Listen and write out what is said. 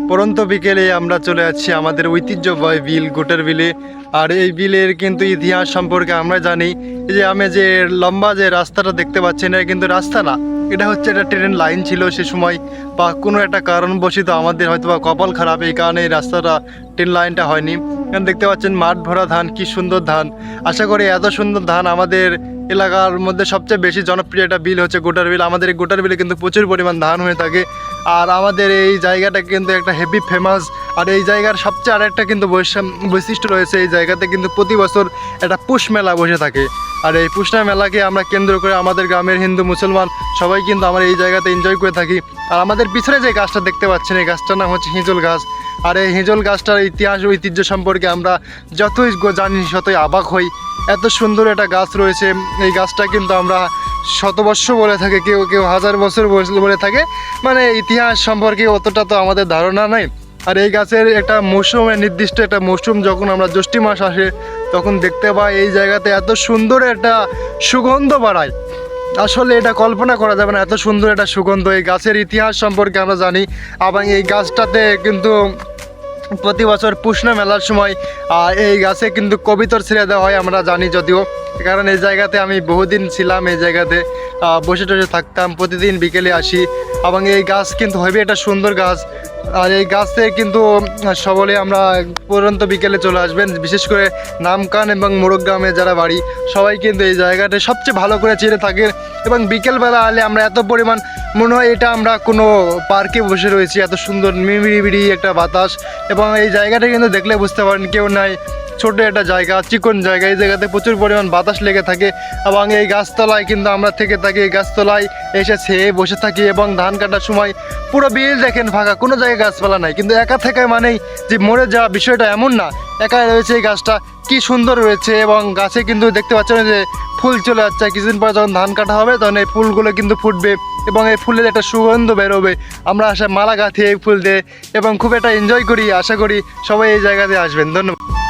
পরন্ত বিকেলে আমরা চলে যাচ্ছি আমাদের ঐতিহ্যবাহী বিল গোটের বিলে। আর এই বিলের কিন্তু ইতিহাস সম্পর্কে আমরা জানি। এই যে আমি যে লম্বা যে রাস্তাটা দেখতে পাচ্ছেন, এটা কিন্তু রাস্তা না, এটা হচ্ছে একটা ট্রেন লাইন ছিল সে সময়, বা কোনো একটা কারণবশত আমাদের হয়তো বা কপাল খারাপ, এই কারণে এই রাস্তাটা ট্রেন লাইনটা হয়নি। কারণ দেখতে পাচ্ছেন মাঠ ভরা ধান, কি সুন্দর ধান। আশা করি এত সুন্দর ধান আমাদের এলাকার মধ্যে সবচেয়ে বেশি জনপ্রিয় একটা বিল হচ্ছে গোটার বিল। আমাদের এই গোটার বিলে কিন্তু প্রচুর পরিমাণ ধান হয়ে থাকে। আর আমাদের এই জায়গাটা কিন্তু একটা হেভি ফেমাস। আর এই জায়গার সবচেয়ে আরেকটা কিন্তু বৈশিষ্ট্য রয়েছে, এই জায়গাতে কিন্তু প্রতি বছর একটা পুষ মেলা বসে থাকে। আর এই পুষনা মেলাকে আমরা কেন্দ্র করে আমাদের গ্রামের হিন্দু মুসলমান সবাই কিন্তু আমরা এই জায়গাতে এনজয় করে থাকি। আর আমাদের পিছনে যে গাছটা দেখতে পাচ্ছেন, এই গাছটার নাম হচ্ছে হিজল গাছ। আর এই হিজল গাছটার ইতিহাস ঐতিহ্য সম্পর্কে আমরা যতই জানি ততই অবাক হই। এত সুন্দর একটা গাছ রয়েছে, এই গাছটা কিন্তু আমরা শতবর্ষ বলে থাকে, কেউ কেউ হাজার বছর বলে থাকে। মানে ইতিহাস সম্পর্কে অতটা তো আমাদের ধারণা নেই। আর এই গাছের একটা মৌসুমে, নির্দিষ্ট একটা মৌসুম যখন আমরা জ্যৈষ্ঠ মাস আসে তখন দেখতে পাই এই জায়গাতে এত সুন্দর একটা সুগন্ধ বাড়ায়। আসলে এটা কল্পনা করা যাবে না, এত সুন্দর একটা সুগন্ধ। এই গাছের ইতিহাস সম্পর্কে আমরা জানি। এবং এই গাছটাতে কিন্তু প্রতি বছর পুষ্ণ মেলার সময় এই গাছে কিন্তু কবিতর ছেড়ে দেওয়া হয়, আমরা জানি যদিও। কারণ এই জায়গাতে আমি বহুদিন ছিলাম, এই জায়গাতে বসে টসে থাকতাম, প্রতিদিন বিকেলে আসি। এবং এই গাছ কিন্তু হেবি একটা সুন্দর গাছ। আর এই গাছে কিন্তু সকলে আমরা পর্যন্ত বিকেলে চলে আসবেন, বিশেষ করে নামকান এবং মোরগ্রামে যারা বাড়ি সবাই কিন্তু এই জায়গাটা সবচেয়ে ভালো করে চিনে থাকে। এবং বিকেলবেলা আলে আমরা এত পরিমাণ মনে হয় এটা আমরা কোনো পার্কে বসে রয়েছি, এত সুন্দর মিড়িমিড়ি একটা বাতাস। এবং এই জায়গাটা কিন্তু দেখলে বুঝতে পারেন কেউ নাই, ছোটো একটা জায়গা, চিকন জায়গা, এই জায়গাতে প্রচুর পরিমাণ বাতাস লেগে থাকে। এবং এই গাছতলায় কিন্তু আমরা থেকে থাকি, এই গাছতলায় এসে ছেয়ে বসে থাকি। এবং ধান কাটার সময় পুরো বিল দেখেন ফাঁকা, কোনো জায়গায় গাছপালা নাই। কিন্তু একা থেকে মানেই যে মরে যাওয়া বিষয়টা এমন না, একা রয়েছে এই গাছটা, কি সুন্দর রয়েছে। এবং গাছে কিন্তু দেখতে পাচ্ছেন যে ফুল চলে যাচ্ছে, কিছুদিন পরে যখন ধান কাটা হবে তখন এই ফুলগুলো কিন্তু ফুটবে এবং এই ফুলের একটা সুগন্ধ বেরোবে। আমরা আসে মালা গাঁথি এই ফুল দিয়ে এবং খুব একটা এনজয় করি। আশা করি সবাই এই জায়গাতে আসবেন। ধন্যবাদ।